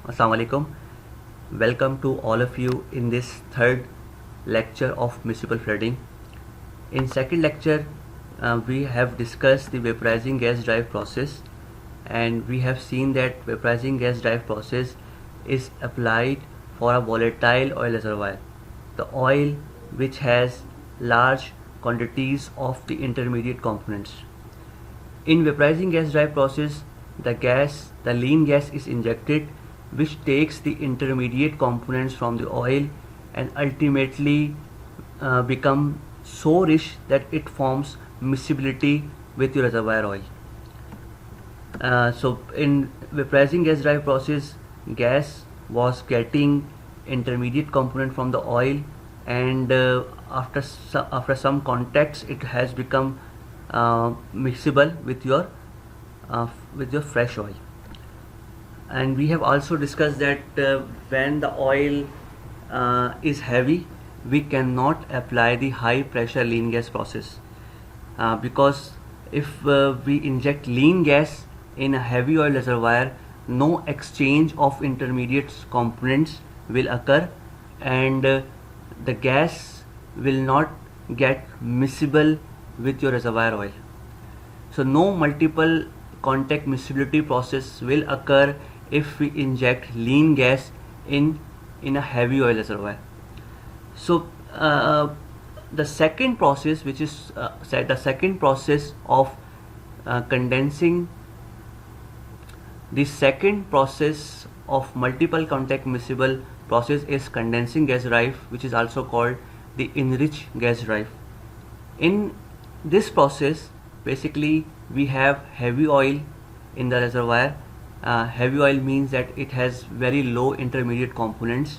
Assalamu alaikum. Welcome to all of you in this third lecture of miscible flooding. In second lecture, we have discussed the vaporizing gas drive process, and we have seen that vaporizing gas drive process is applied for a volatile oil reservoir, the oil which has large quantities of the intermediate components. In vaporizing gas drive process, the lean gas is injected, which takes the intermediate components from the oil and ultimately become so rich that it forms miscibility with your reservoir oil. So in vaporizing gas drive process, gas was getting intermediate component from the oil, and after some contacts it has become mixable with your fresh oil. And we have also discussed that when the oil is heavy, we cannot apply the high pressure lean gas process, because if we inject lean gas in a heavy oil reservoir, no exchange of intermediate components will occur, and the gas will not get miscible with your reservoir oil. So no multiple contact miscibility process will occur if we inject lean gas in a heavy oil reservoir. So the second process, which is the second process of condensing, the second process of multiple contact miscible process is condensing gas drive, which is also called the enriched gas drive. In this process, basically we have heavy oil in the reservoir. Heavy oil means that it has very low intermediate components,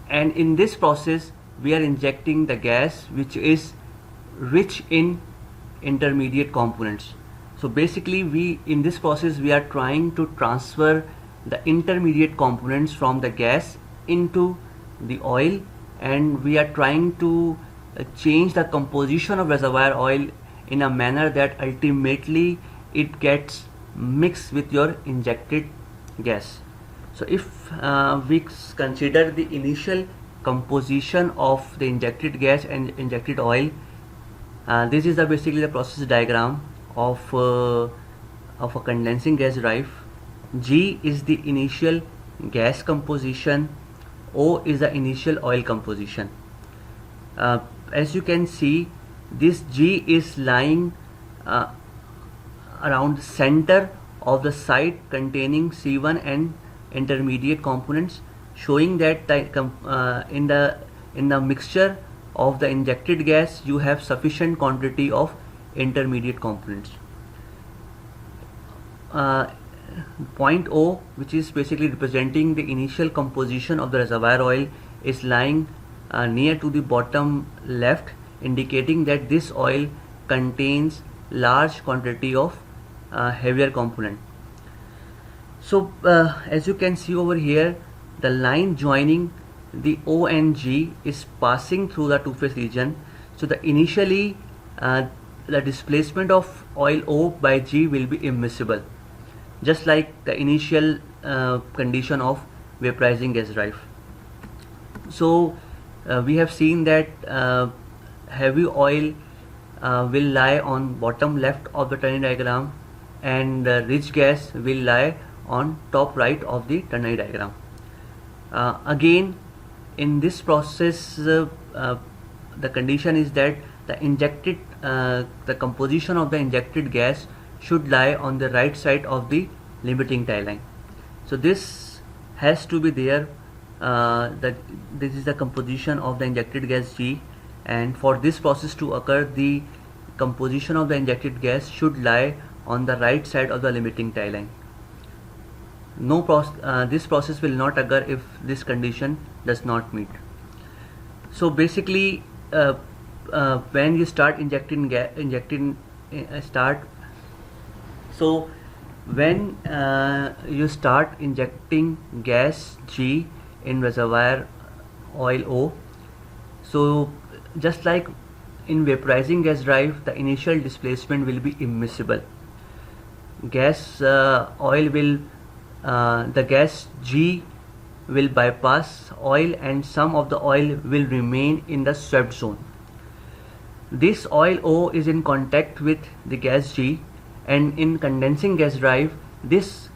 and in this process we are injecting the gas which is rich in intermediate components. So basically in this process we are trying to transfer the intermediate components from the gas into the oil, and we are trying to change the composition of reservoir oil in a manner that ultimately it gets mixed with your injected gas. So if we consider the initial composition of the injected gas and injected oil, this is basically the process diagram of a condensing gas drive. G is the initial gas composition, O is the initial oil composition. As you can see, this G is lying around the center of the site containing C1 and intermediate components, showing that in the mixture of the injected gas you have sufficient quantity of intermediate components. Point O, which is basically representing the initial composition of the reservoir oil, is lying near to the bottom left, indicating that this oil contains large quantity of heavier component. So as you can see over here, the line joining the O and G is passing through the two-phase region. So initially the displacement of oil O by G will be immiscible, just like the initial condition of vaporizing gas drive. So we have seen that heavy oil will lie on bottom left of the ternary diagram, and rich gas will lie on top right of the ternary diagram. Again, in this process the condition is that the composition of the injected gas should lie on the right side of the limiting tie line. So this has to be there, that this is the composition of the injected gas G, and for this process to occur, the composition of the injected gas should lie on the right side of the limiting tie line. This process will not occur if this condition does not meet. So basically when you start when you start injecting gas G in reservoir oil O, so just like in vaporizing gas drive, the initial displacement will be immiscible. Gas oil will the gas G will bypass oil and some of the oil will remain in the swept zone. This oil O is in contact with the gas G, and in condensing gas drive, this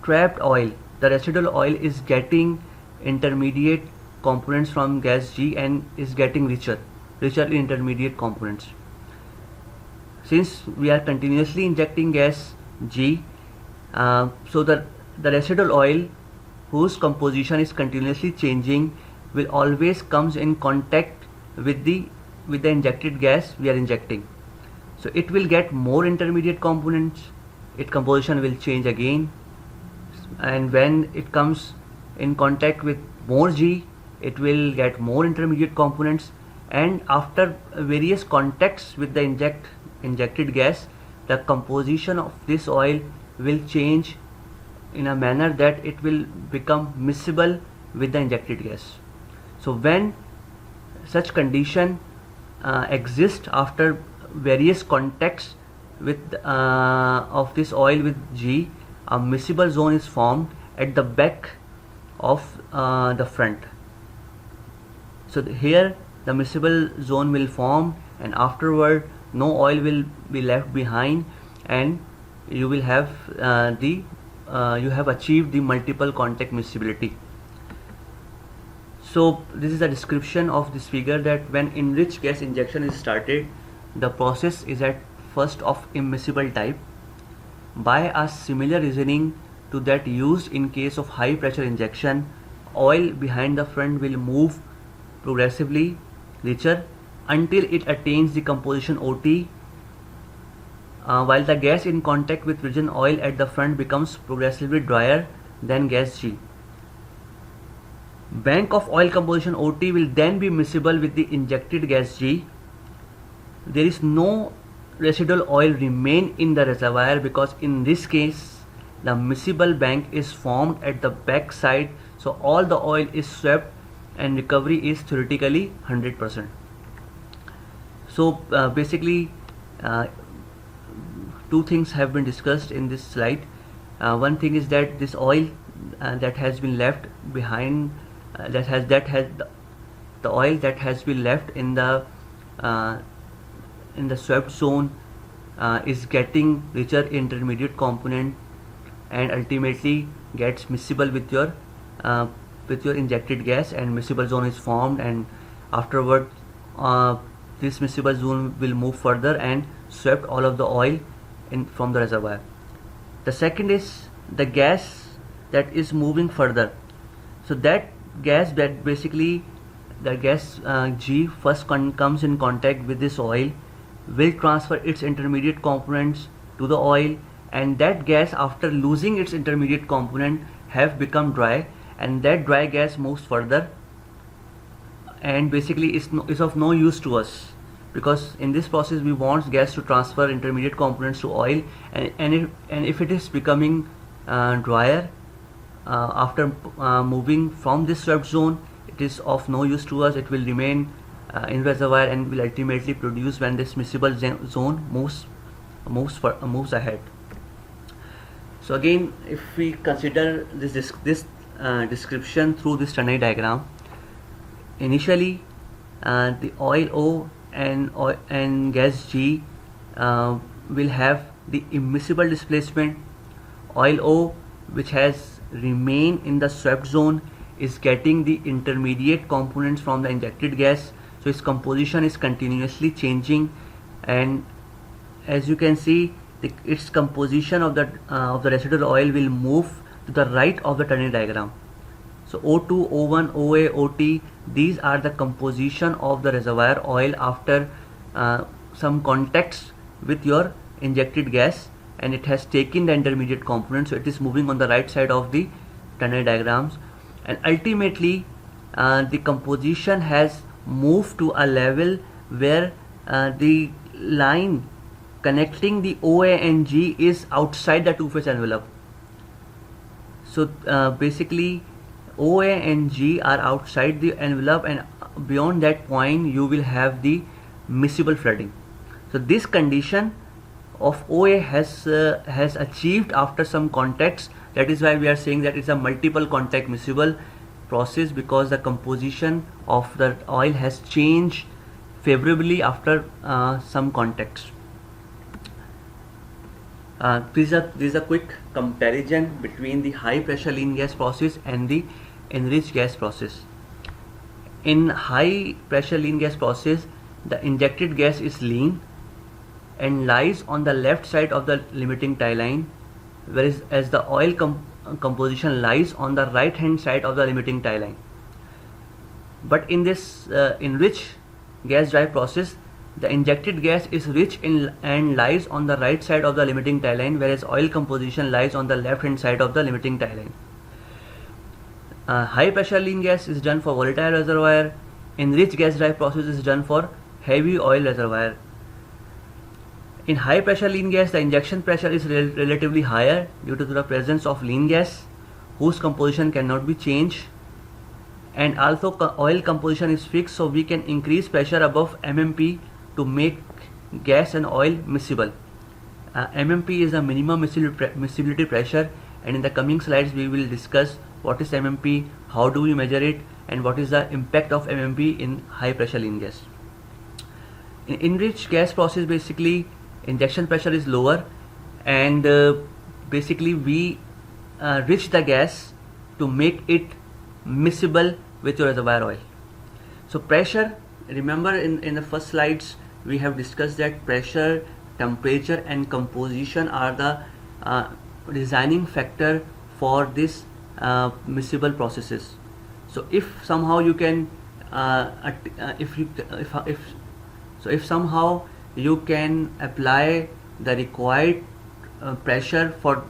trapped oil, the residual oil, is getting intermediate components from gas G and is getting richer in intermediate components. Since we are continuously injecting gas G, so the residual oil whose composition is continuously changing will always comes in contact with the injected gas we are injecting. So it will get more intermediate components, its composition will change again, and when it comes in contact with more G, it will get more intermediate components, and after various contacts with the injected gas, the composition of this oil will change in a manner that it will become miscible with the injected gas. So when such condition exists after various contacts with of this oil with G, a miscible zone is formed at the back of the front. So here the miscible zone will form, and afterward no oil will be left behind, and you will have you have achieved the multiple contact miscibility. So this is a description of this figure, that when enriched gas injection is started, the process is at first of immiscible type. By a similar reasoning to that used in case of high pressure injection, oil behind the front will move progressively richer until it attains the composition OT, while the gas in contact with virgin oil at the front becomes progressively drier than gas G. Bank of oil composition OT will then be miscible with the injected gas G. There is no residual oil remain in the reservoir, because in this case the miscible bank is formed at the back side, so all the oil is swept and recovery is theoretically 100%. So basically two things have been discussed in this slide. One thing is that this oil that has been left behind, the oil that has been left in the swept zone is getting richer intermediate component and ultimately gets miscible with your injected gas, and miscible zone is formed, and afterward this miscible zone will move further and swept all of the oil from the reservoir. The second is the gas that is moving further. So that gas, that basically the gas G first comes in contact with this oil, will transfer its intermediate components to the oil, and that gas, after losing its intermediate component, have become dry, and that dry gas moves further and basically is of no use to us, because in this process we want gas to transfer intermediate components to oil, and if it is becoming drier after moving from this swept zone, it is of no use to us. It will remain in reservoir and will ultimately produce when this miscible zone moves ahead. So again, if we consider this description through this Ternary diagram, initially the oil O and gas G will have the immiscible displacement. Oil O, which has remained in the swept zone, is getting the intermediate components from the injected gas, so its composition is continuously changing, and as you can see, its composition of the residual oil will move to the right of the Ternary diagram. So O2, O1, OA, OT, these are the composition of the reservoir oil after some contacts with your injected gas, and it has taken the intermediate component, so it is moving on the right side of the Ternary diagrams, and ultimately the composition has moved to a level where the line connecting the OA and G is outside the two-phase envelope. So basically OA and G are outside the envelope, and beyond that point you will have the miscible flooding. So this condition of OA has achieved after some contacts That is why we are saying that it's a multiple contact miscible process, because the composition of the oil has changed favorably after some contacts. This is a quick comparison between the high pressure lean gas process and the enriched gas process. In high pressure lean gas process, the injected gas is lean and lies on the left side of the limiting tie line, whereas as the oil composition lies on the right hand side of the limiting tie line. But in this enriched gas drive process, the injected gas is rich in and lies on the right side of the limiting tie line, whereas oil composition lies on the left hand side of the limiting tie line. High pressure lean gas is done for volatile reservoir. Enriched gas drive process is done for heavy oil reservoir. In high pressure lean gas, the injection pressure is relatively higher due to the presence of lean gas whose composition cannot be changed, and also oil composition is fixed, so we can increase pressure above MMP to make gas and oil miscible. MMP is a minimum miscibility pressure, and in the coming slides we will discuss what is MMP, how do we measure it, and what is the impact of MMP in high pressure lean gas. In enriched gas process, basically injection pressure is lower, and basically we rich the gas to make it miscible with your reservoir oil. So pressure, remember in the first slides we have discussed that pressure, temperature and composition are the designing factor for this miscible processes. So if somehow you can if somehow you can apply the required pressure for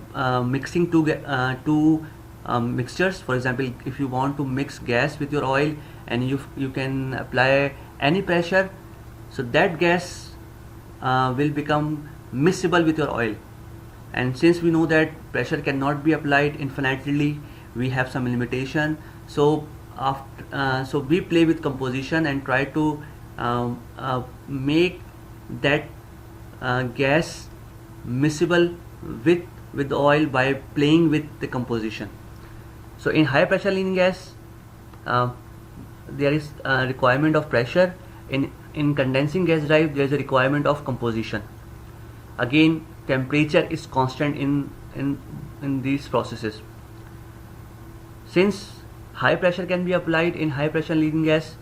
mixing two mixtures, for example, if you want to mix gas with your oil and you can apply any pressure, so that gas will become miscible with your oil. And since we know that pressure cannot be applied infinitely, we have some limitation. So so we play with composition and try to make that gas miscible with the oil by playing with the composition. So in high pressure lean gas, there is a requirement of pressure. In condensing gas drive, there is a requirement of composition. Again, temperature is constant in these processes. Since high pressure can be applied in high pressure lean gas,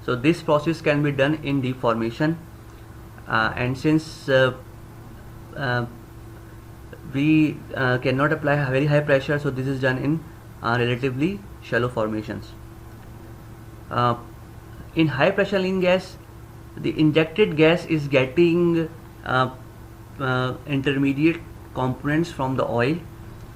so this process can be done in deep formation, and since we cannot apply very high pressure, so this is done in relatively shallow formations. In high pressure lean gas, the injected gas is getting intermediate components from the oil,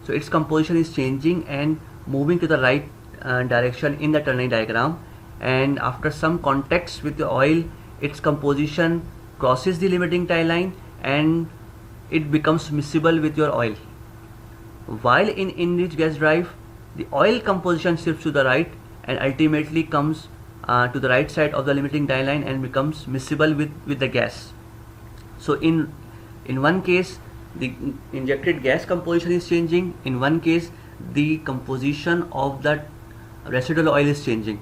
so its composition is changing and moving to the right direction in the Ternary diagram, and after some contacts with the oil, its composition crosses the limiting tie line and it becomes miscible with your oil. While in enriched gas drive, the oil composition shifts to the right and ultimately comes to the right side of the limiting tie line and becomes miscible with the gas. So in one case the injected gas composition is changing, in one case the composition of the residual oil is changing.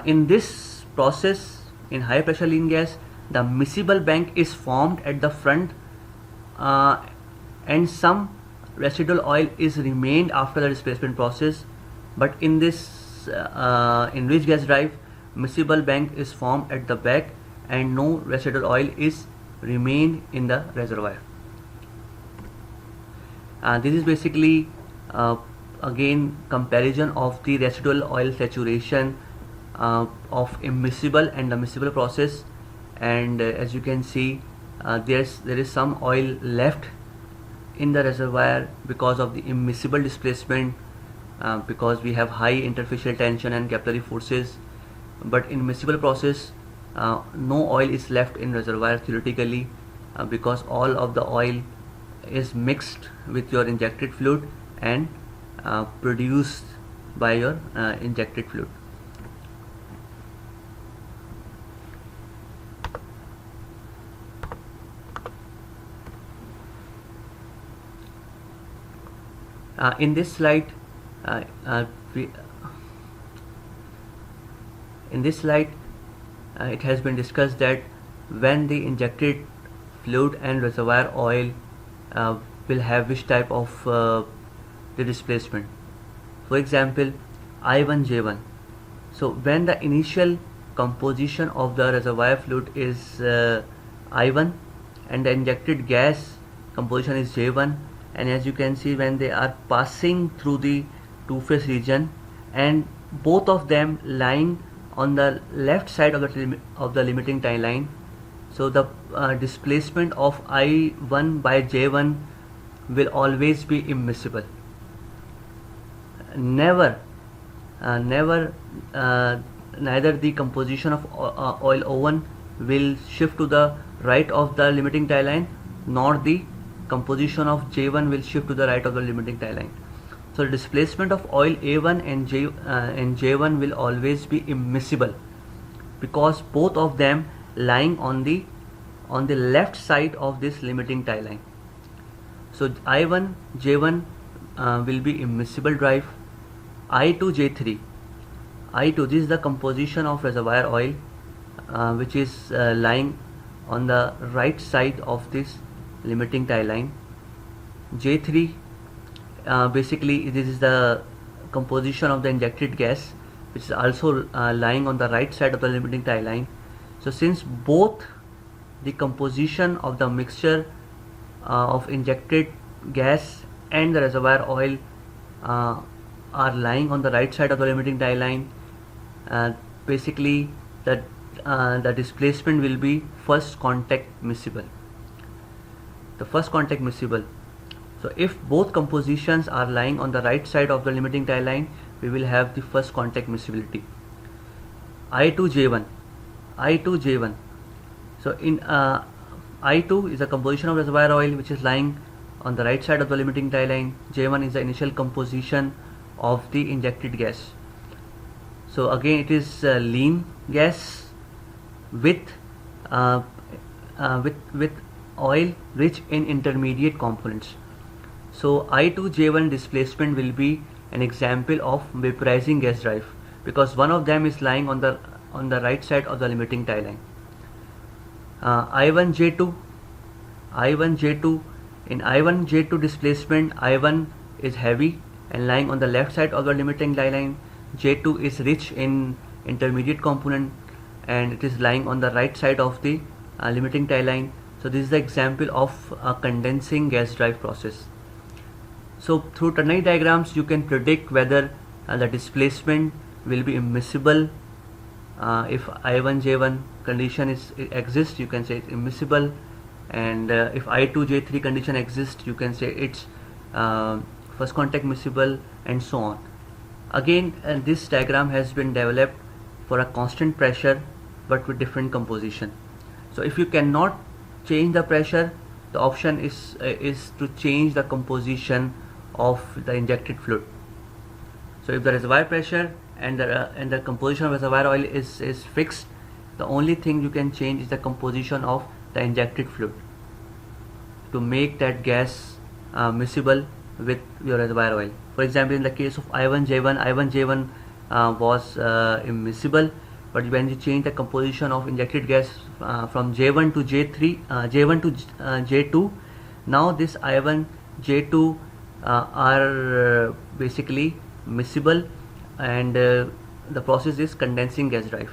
In this process, in high pressure lean gas, the miscible bank is formed at the front, and some residual oil is remained after the displacement process. But in this enriched gas drive, miscible bank is formed at the back and no residual oil is remained in the reservoir. This is basically again comparison of the residual oil saturation of immiscible and the miscible process, and as you can see, there is some oil left in the reservoir because of the immiscible displacement, because we have high interfacial tension and capillary forces. But in miscible process, no oil is left in reservoir theoretically, because all of the oil is mixed with your injected fluid and produced by your injected fluid. In this slide, uh, uh, we, in this slide, it has been discussed that when the injected fluid and reservoir oil will have which type of the displacement. For example, I1J1. So when the initial composition of the reservoir fluid is I1 and the injected gas composition is J1, and as you can see, when they are passing through the two-phase region and both of them lying on the left side of the limiting tie line, so the displacement of I1 by J1 will always be immiscible. Neither the composition of oil O1 will shift to the right of the limiting tie line, nor the composition of J1 will shift to the right of the limiting tie line. So the displacement of oil A1 and J1 will always be immiscible because both of them lying on the left side of this limiting tie line. So I1 J1 will be immiscible drive. I2 J3. I2, this is the composition of reservoir oil which is lying on the right side of this limiting tie line. J3, basically this is the composition of the injected gas which is also lying on the right side of the limiting tie line. So since both the composition of the mixture of injected gas and the reservoir oil are lying on the right side of the limiting tie line, basically the displacement will be first contact miscible. The first contact miscible. So if both compositions are lying on the right side of the limiting tie line, we will have the first contact miscibility. I2J1. I2J1. So in I2 is a composition of reservoir oil which is lying on the right side of the limiting tie line. J1 is the initial composition of the injected gas. So again it is lean gas with oil rich in intermediate components. So I2J1 displacement will be an example of vaporizing gas drive because one of them is lying on the right side of the limiting tie line. I1J2. In I1J2 displacement, I1 is heavy and lying on the left side of the limiting tie line. J2 is rich in intermediate component and it is lying on the right side of the limiting tie line. So this is the example of a condensing gas drive process. So through ternary diagrams you can predict whether the displacement will be immiscible. If I1J1 condition exists, you can say it's immiscible, and if I2J3 condition exists, you can say it's first contact miscible, and so on. Again, this diagram has been developed for a constant pressure but with different composition. So if you cannot change the pressure, the option is to change the composition of the injected fluid. So if the reservoir pressure and the composition of reservoir oil is fixed, the only thing you can change is the composition of the injected fluid to make that gas miscible with your reservoir oil. For example, in the case of I1J1 was immiscible, but when you change the composition of injected gas from J1 to J1 to J2, now this I1 J2 are basically miscible, and the process is condensing gas drive.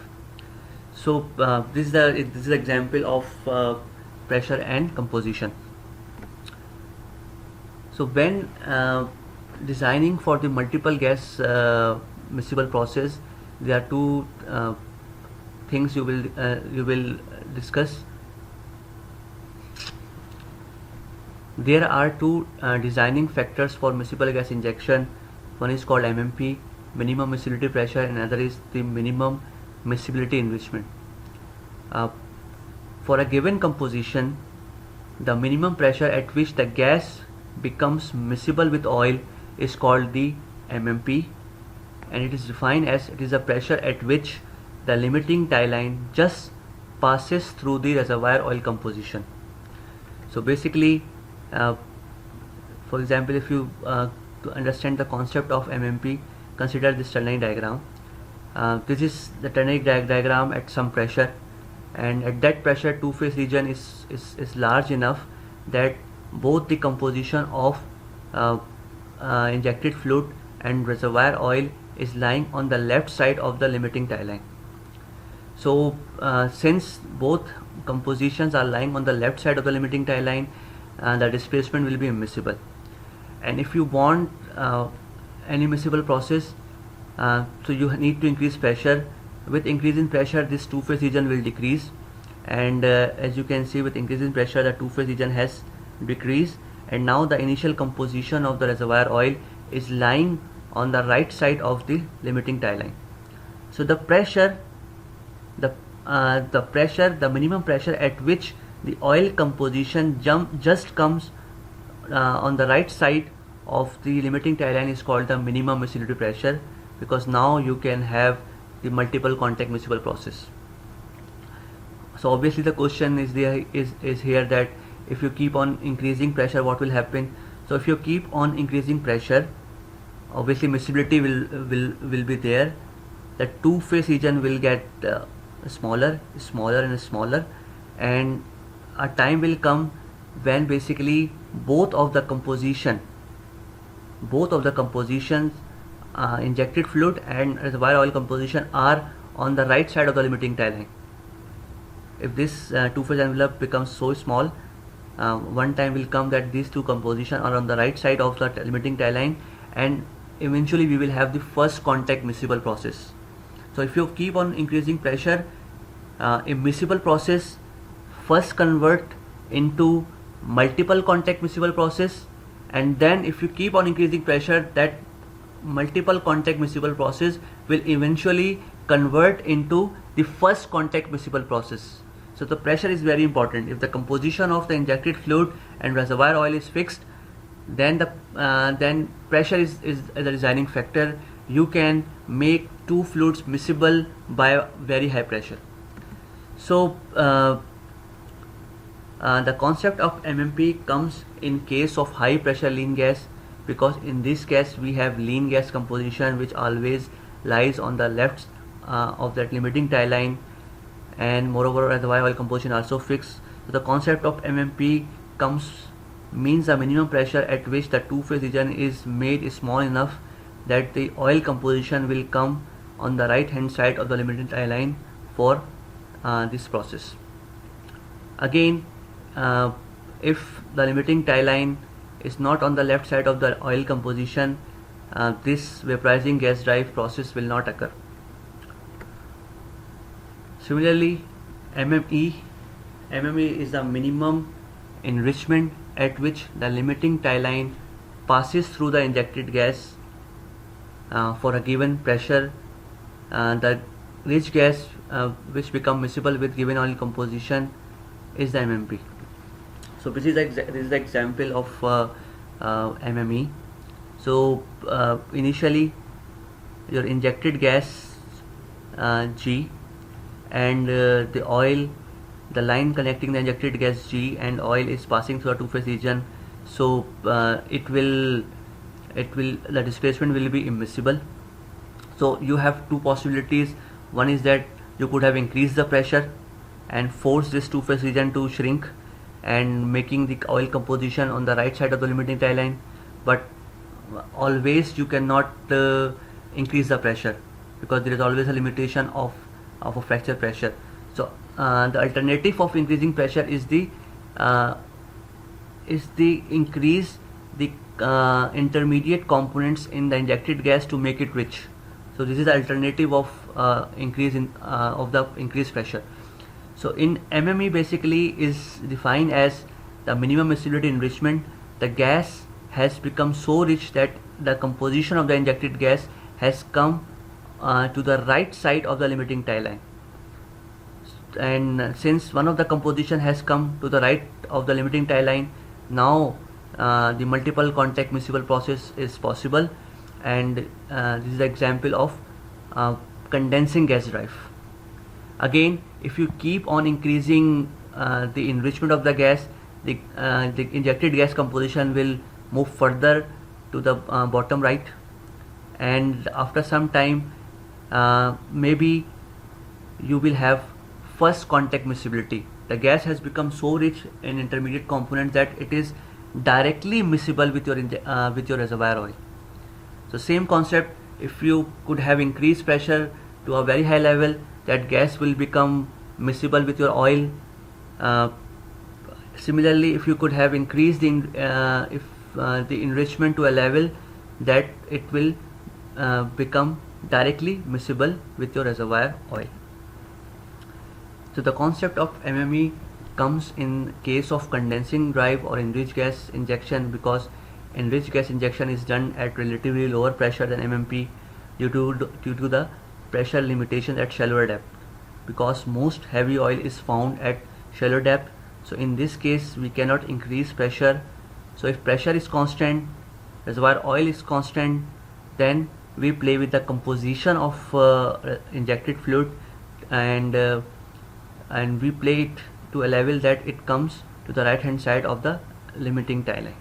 So this is the example of pressure and composition. So when designing for the multiple gas miscible process, there are two things you will discuss. There are two designing factors for miscible gas injection. One is called MMP, minimum miscibility pressure, and another is the minimum miscibility enrichment. For a given composition, the minimum pressure at which the gas becomes miscible with oil is called the MMP, and it is defined as it is a pressure at which the limiting tie line just passes through the reservoir oil composition. So basically, for example, if you to understand the concept of MMP, consider this ternary diagram. This is the ternary diagram at some pressure, and at that pressure two-phase region is large enough that both the composition of injected fluid and reservoir oil is lying on the left side of the limiting tie line. So since both compositions are lying on the left side of the limiting tie line, the displacement will be immiscible. And if you want any miscible process, so you need to increase pressure. With increase in pressure, this two-phase region will decrease, and as you can see, with increase in pressure, the two-phase region has decreased, and now the initial composition of the reservoir oil is lying on the right side of the limiting tie line. So the pressure, the minimum pressure at which the oil composition just comes on the right side of the limiting tie line is called the minimum miscibility pressure, because now you can have the multiple contact miscible process. So obviously the question is here that if you keep on increasing pressure, what will happen? So if you keep on increasing pressure, obviously miscibility will be there. The two-phase region will get smaller and smaller, and a time will come when basically both of the compositions, injected fluid and reservoir oil composition, are on the right side of the limiting tie line. If this two-phase envelope becomes so small, one time will come that these two compositions are on the right side of the limiting tie line, and eventually we will have the first contact miscible process. So if you keep on increasing pressure, a miscible process first convert into multiple contact miscible process, and then if you keep on increasing pressure, that multiple contact miscible process will eventually convert into the first contact miscible process. So the pressure is very important. If the composition of the injected fluid and reservoir oil is fixed, then pressure is a designing factor. You can make two fluids miscible by very high pressure. So the concept of MMP comes in case of high pressure lean gas, because in this case we have lean gas composition which always lies on the left of that limiting tie line, and moreover reservoir oil composition also fixed. So the concept of MMP means a minimum pressure at which the two-phase region is made small enough that the oil composition will come on the right hand side of the limiting tie line for this process. Again, if the limiting tie line is not on the left side of the oil composition, this vaporizing gas drive process will not occur. Similarly, MME is the minimum enrichment at which the limiting tie line passes through the injected gas for a given pressure. The rich gas which become miscible with given oil composition is the MMP. So this is the example of MME. So initially your injected gas G, and the oil, the line connecting the injected gas G and oil is passing through a two-phase region. So the displacement will be immiscible. So you have two possibilities. One is that you could have increased the pressure and forced this two-phase region to shrink and making the oil composition on the right side of the limiting tie line, but always you cannot increase the pressure, because there is always a limitation of a fracture pressure. So the alternative of increasing pressure is the increase the intermediate components in the injected gas to make it rich. So this is the alternative of increase in of the increased pressure. So in MME basically is defined as the minimum miscibility enrichment. The gas has become so rich that the composition of the injected gas has come to the right side of the limiting tie line, and since one of the composition has come to the right of the limiting tie line, now the multiple contact miscible process is possible, and this is the example of condensing gas drive. Again, if you keep on increasing the enrichment of the gas, the injected gas composition will move further to the bottom right, and after some time maybe you will have first contact miscibility. The gas has become so rich in intermediate components that it is directly miscible with your reservoir oil. So same concept, if you could have increased pressure to a very high level, that gas will become miscible with your oil. Similarly, if you could have increased the enrichment to a level that it will become directly miscible with your reservoir oil. So the concept of MME comes in case of condensing drive or enriched gas injection, because enriched gas injection is done at relatively lower pressure than MMP due to the pressure limitations at shallower depth, because most heavy oil is found at shallow depth. So in this case we cannot increase pressure. So if pressure is constant, reservoir oil is constant, then we play with the composition of injected fluid, and we play it to a level that it comes to the right hand side of the limiting tie line.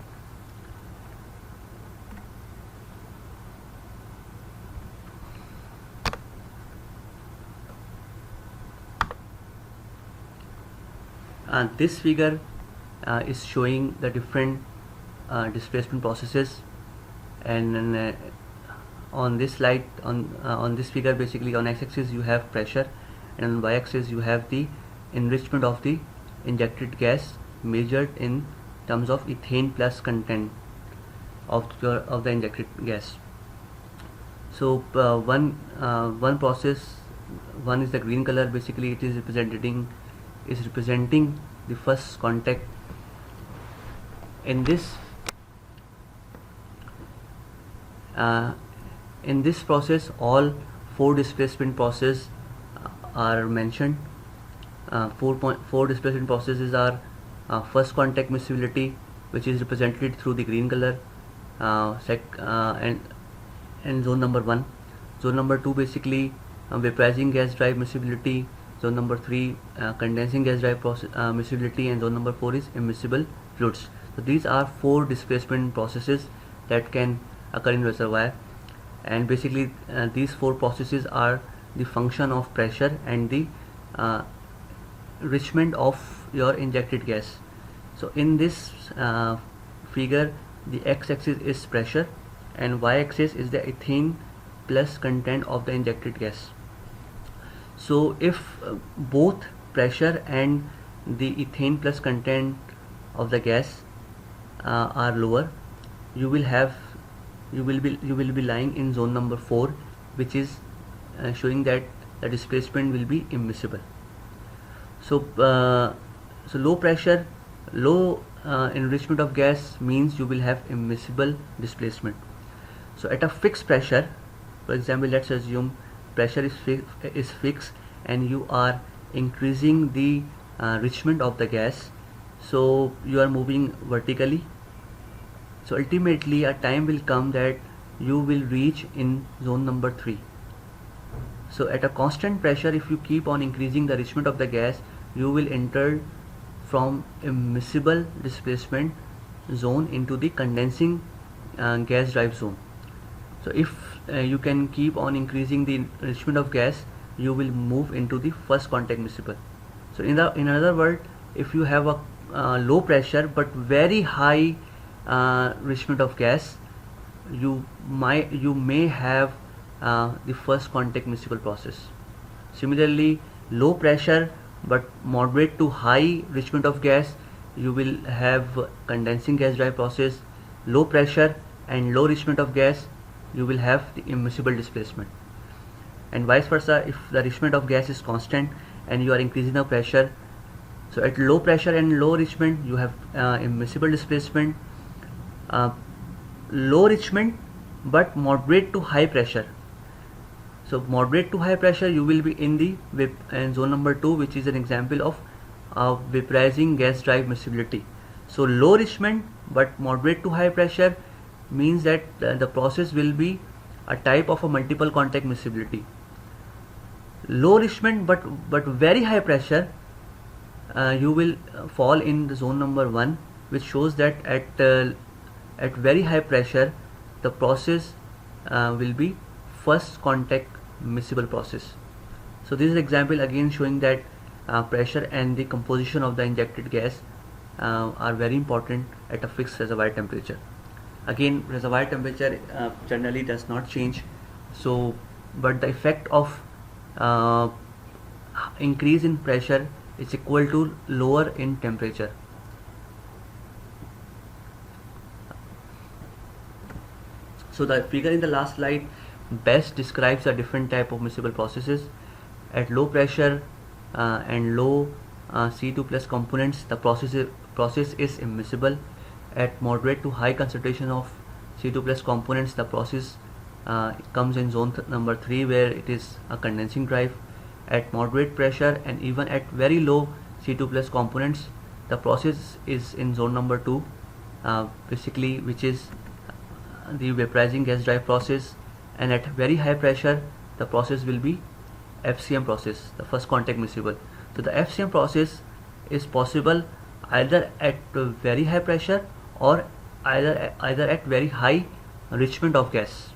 This figure is showing the different displacement processes, and on this slide, on this figure, basically on x-axis you have pressure, and on y-axis you have the enrichment of the injected gas measured in terms of ethane plus content of the injected gas. So one process, one is the green color. Basically it is representing the first contact. In this process, all four displacement processes are mentioned. Four displacement processes are first contact miscibility, which is represented through the green color, and zone number 1. Zone number 2 basically vaporizing gas drive miscibility. Zone number 3 condensing gas drive miscibility, and zone number 4 is immiscible fluids. So these are four displacement processes that can occur in reservoir, and basically these four processes are the function of pressure and the enrichment of your injected gas. So in this figure, the x-axis is pressure and y-axis is the ethane plus content of the injected gas. So if both pressure and the ethane plus content of the gas are lower, you will be lying in zone number 4, which is showing that the displacement will be immiscible. So low pressure, low enrichment of gas means you will have immiscible displacement. So at a fixed pressure, for example, let's assume pressure is fixed and you are increasing the enrichment of the gas, so you are moving vertically. So ultimately a time will come that you will reach in zone number 3. So at a constant pressure, if you keep on increasing the enrichment of the gas, you will enter from immiscible displacement zone into the condensing gas drive zone. So if you can keep on increasing the enrichment of gas, you will move into the first contact miscible. So in another word, if you have a low pressure but very high enrichment of gas, you may have the first contact miscible process. Similarly, low pressure but moderate to high enrichment of gas, you will have condensing gas drive process. Low pressure and low enrichment of gas, you will have the immiscible displacement, and vice versa. If the enrichment of gas is constant and you are increasing the pressure, so at low pressure and low enrichment you have immiscible displacement. Low enrichment but moderate to high pressure, so moderate to high pressure you will be in the zone number 2, which is an example of vaporizing gas drive miscibility. So low enrichment but moderate to high pressure means that the process will be a type of a multiple contact miscibility. Low enrichment but very high pressure, you will fall in the zone number 1, which shows that at very high pressure the process will be first contact miscible process. So this is example again showing that pressure and the composition of the injected gas are very important at a fixed reservoir temperature. Again, reservoir temperature generally does not change, so but the effect of uh, increase in pressure is equal to lower in temperature. So the figure in the last slide best describes the different type of miscible processes. At low pressure and low C2 plus components, the process is immiscible. At moderate to high concentration of C2 plus components, the process comes in zone number 3, where it is a condensing drive. At moderate pressure and even at very low C2 plus components, the process is in zone number 2, basically, which is the vaporizing gas drive process. And at very high pressure, the process will be FCM process, the first contact miscible. So the FCM process is possible either at very high pressure or either at very high enrichment of gas.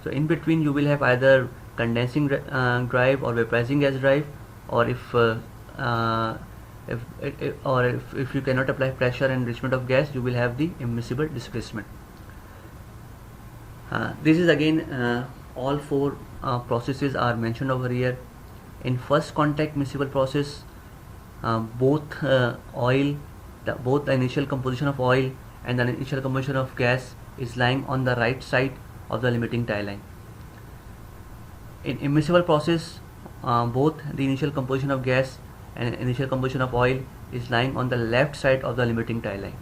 So in between you will have either condensing drive or vaporizing gas drive, or if you cannot apply pressure and enrichment of gas, you will have the immiscible displacement. This is again all four processes are mentioned over here. In first contact miscible process, both the initial composition of oil and the initial composition of gas is lying on the right side of the limiting tie line. In immiscible process, both the initial composition of gas and initial composition of oil is lying on the left side of the limiting tie line.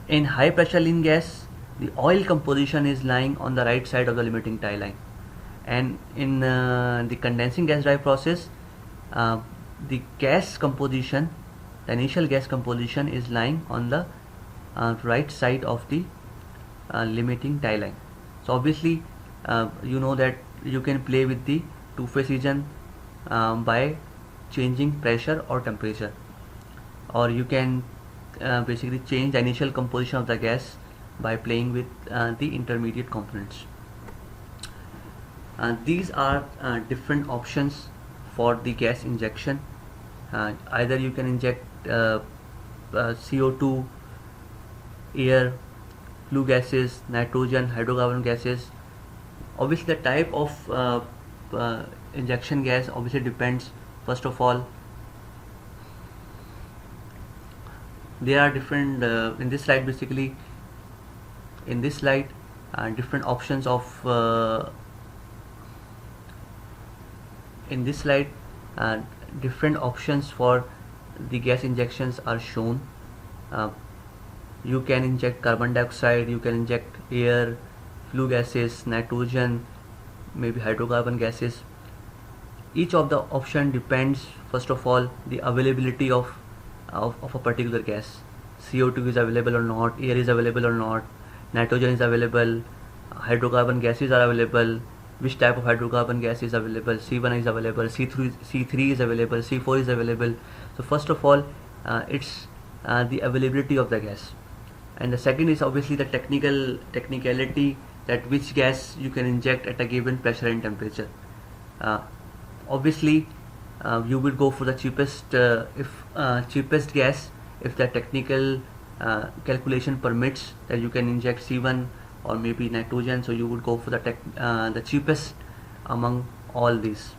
In high pressure lean gas, the oil composition is lying on the right side of the limiting tie line. And in the condensing gas drive process, the gas composition, the initial gas composition is lying on the right side of the limiting tie line. So obviously you know that you can play with the two-phase region by changing pressure or temperature, or you can basically change the initial composition of the gas by playing with the intermediate components. These are different options for the gas injection. Either you can inject CO2, air, flue gases, nitrogen, hydrocarbon gases. Obviously the type of injection gas obviously depends. First of all, there are different in this slide, basically in this slide different options of in this slide different options for the gas injections are shown. You can inject carbon dioxide, you can inject air, flue gases, nitrogen, maybe hydrocarbon gases. Each of the option depends, first of all, the availability of a particular gas. CO2 is available or not, air is available or not, nitrogen is available, hydrocarbon gases are available, which type of hydrocarbon gas is available, C1 is available, C3 is available, C4 is available. So first of all, it's the availability of the gas, and the second is obviously the technicality, that which gas you can inject at a given pressure and temperature. Obviously you will go for the cheapest cheapest gas if the technical calculation permits that you can inject C1 or maybe nitrogen, so you would go for the cheapest among all these.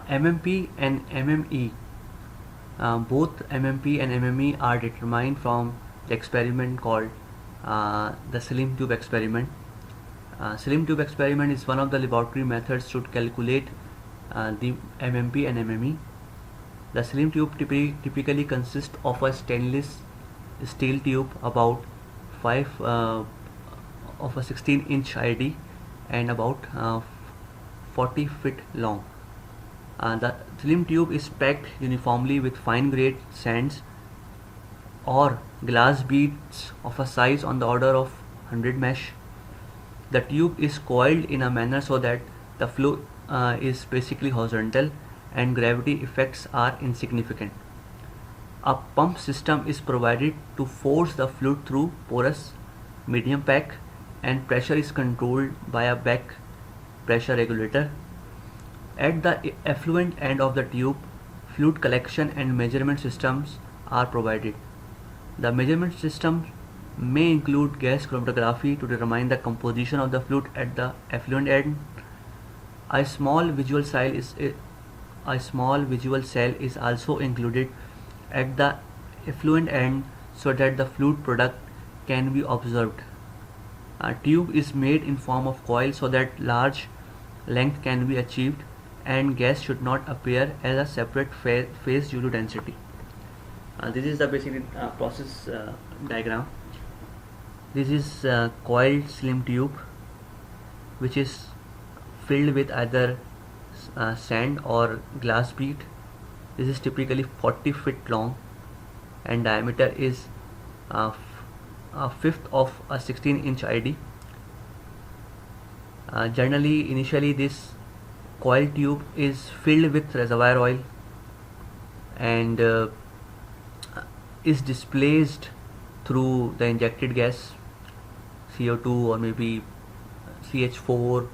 MMP and MME, both MMP and MME are determined from the experiment called the slim tube experiment. Slim tube experiment is one of the laboratory methods to calculate the MMP and MME. The slim tube typically consists of a stainless steel tube about 5 of a 16-inch ID and about 40 feet long. The slim tube is packed uniformly with fine grade sands or glass beads of a size on the order of 100 mesh. The tube is coiled in a manner so that the flow is basically horizontal, and gravity effects are insignificant. A pump system is provided to force the fluid through porous medium pack, and pressure is controlled by a back pressure regulator. At the effluent end of the tube, fluid collection and measurement systems are provided. The measurement system may include gas chromatography to determine the composition of the fluid at the effluent end. A small visual cell is also included at the effluent end so that the fluid product can be observed. A tube is made in form of coil so that large length can be achieved, and gas should not appear as a separate phase due to density. This is the basic process diagram. This is coiled slim tube which is filled with either sand or glass bead. This is typically 40 feet long and diameter is a fifth of a 16-inch ID. Generally, initially this coil tube is filled with reservoir oil and is displaced through the injected gas, CO2 or maybe CH4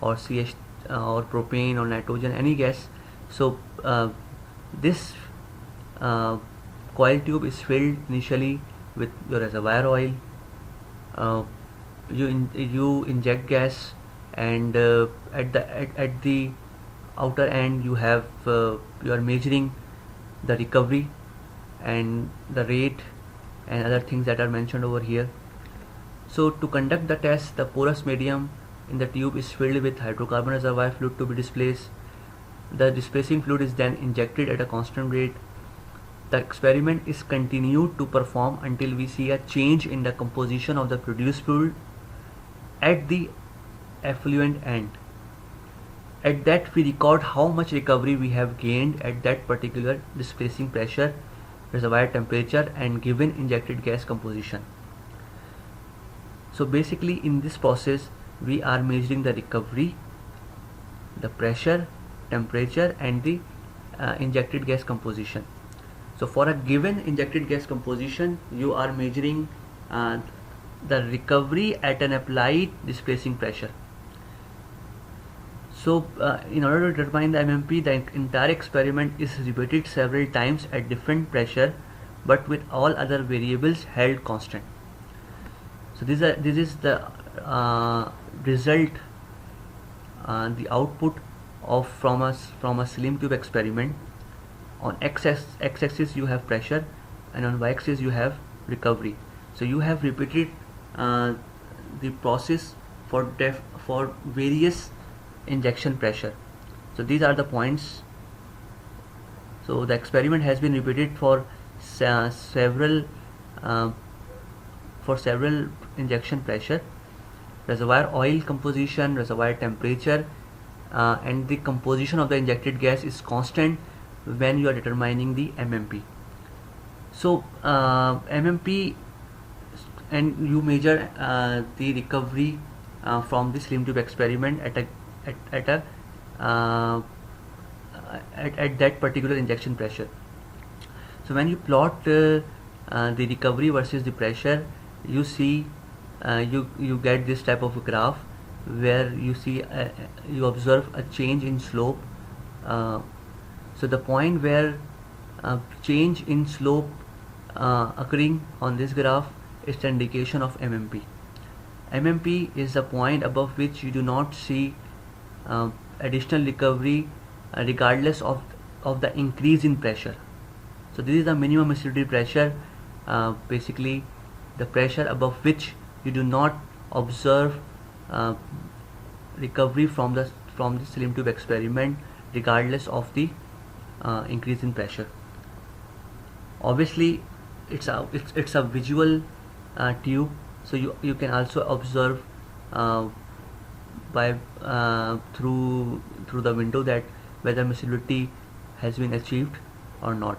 or CH or propane or nitrogen, any gas. So this coil tube is filled initially with your reservoir oil. You inject gas, and at the outer end you have you are measuring the recovery and the rate and other things that are mentioned over here. So to conduct the test, the porous medium in the tube is filled with hydrocarbon reservoir fluid to be displaced. The displacing fluid is then injected at a constant rate. The experiment is continued to perform until we see a change in the composition of the produced fluid at the effluent end. At that, we record how much recovery we have gained at that particular displacing pressure, reservoir temperature, and given injected gas composition. So basically in this process we are measuring the recovery, the pressure, temperature, and the injected gas composition. So for a given injected gas composition, you are measuring the recovery at an applied displacing pressure. So in order to determine the MMP, the entire experiment is repeated several times at different pressure, but with all other variables held constant. So this is the result, the output of from a slim tube experiment. On x-axis you have pressure, and on y-axis you have recovery. So you have repeated the process for various injection pressure. So these are the points. So the experiment has been repeated for several injection pressure, reservoir oil composition, reservoir temperature, and the composition of the injected gas is constant when you are determining the MMP. So MMP, and you measure the recovery from the slim tube experiment at that particular injection pressure. So when you plot the recovery versus the pressure, you see you get this type of a graph where you see you observe a change in slope. So the point where change in slope occurring on this graph is the indication of MMP. MMP is the point above which you do not see additional recovery regardless of the increase in pressure. So this is the minimum miscibility pressure, basically the pressure above which you do not observe recovery from the slim tube experiment regardless of the increase in pressure. Obviously it's a visual tube, so you can also observe by through the window that whether miscibility has been achieved or not.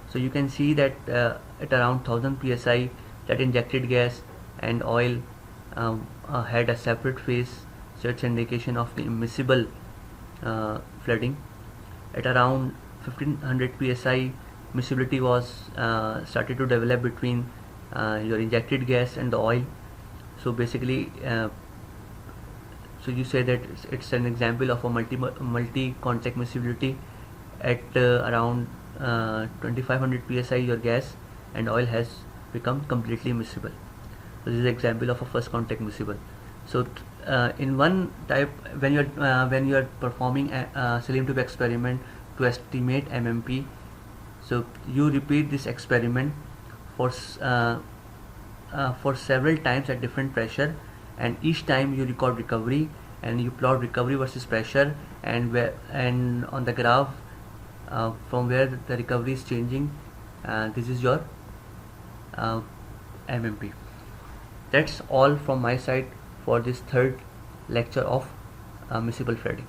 So you can see that at around 1000 psi that injected gas and oil had a separate phase, so it's an indication of the immiscible flooding. At around 1500 psi, miscibility was started to develop between your injected gas and the oil. So basically, so you say that it's an example of a multi contact miscibility. At around 2500 psi, your gas and oil has become completely miscible. So this is an example of a first contact miscible. So in one type, when you are performing a saline tube experiment to estimate MMP, so you repeat this experiment for several times at different pressure, and each time you record recovery and you plot recovery versus pressure, and on the graph from where the recovery is changing, this is your MMP. That's all from my side for this third lecture of miscible flooding.